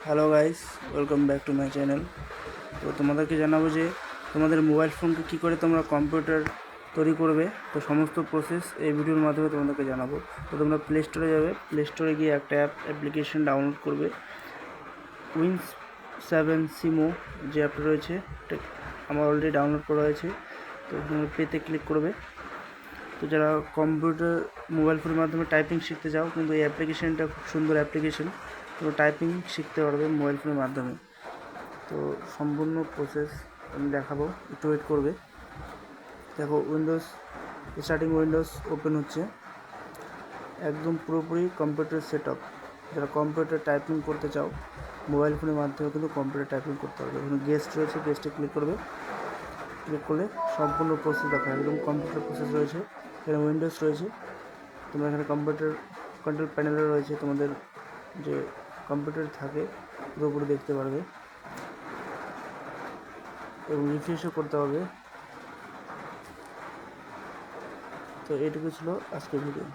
Hello guys, welcome back to my channel. তো তোমাদেরকে জানাবো যে তোমাদের মোবাইল ফোনকে কী করে তোমরা কম্পিউটার তৈরি করবে। তো সমস্ত প্রসেস এই ভিডিওর মাধ্যমে তোমাদেরকে জানাবো। তো তোমরা প্লে স্টোরে যাবে, প্লে স্টোরে গিয়ে একটা অ্যাপ্লিকেশন ডাউনলোড করবে। উইন্স 7 সিমো যে অ্যাপটা রয়েছে, এটা আমার অলরেডি ডাউনলোড করা হয়েছে। তো তোমরা পেতে ক্লিক করবে। তো যারা কম্পিউটার মোবাইল ফোনের মাধ্যমে টাইপিং শিখতে চাও, কিন্তু এই অ্যাপ্লিকেশনটা খুব সুন্দর অ্যাপ্লিকেশন। তো টাইপিং শিখতে পারবে মোবাইল ফোনের মাধ্যমে। তো সম্পূর্ণ প্রসেস আমি দেখাবো, একটু ওয়েট করবে। দেখো, উইন্ডোজ ওপেন হচ্ছে, একদম পুরোপুরি কম্পিউটার সেট আপ। যারা কম্পিউটার টাইপিং করতে চাও মোবাইল ফোনের মাধ্যমে কিন্তু কম্পিউটার টাইপিং করতে পারবে। এখানে গেস্ট রয়েছে, গেস্টে ক্লিক করবে। ক্লিক করলে সম্পূর্ণ প্রসেস দেখা, একদম কম্পিউটার প্রসেস রয়েছে। এখানে উইন্ডোজ রয়েছে, তোমরা এখানে কম্পিউটার কন্ট্রোল প্যানেলে রয়েছে, তোমাদের যে কম্পিউটার থাকে পুরোপুরি দেখতে পারবে এবং রিফ্রেশও করতে হবে। তো এইটুকু ছিল আজকের ভিডিও।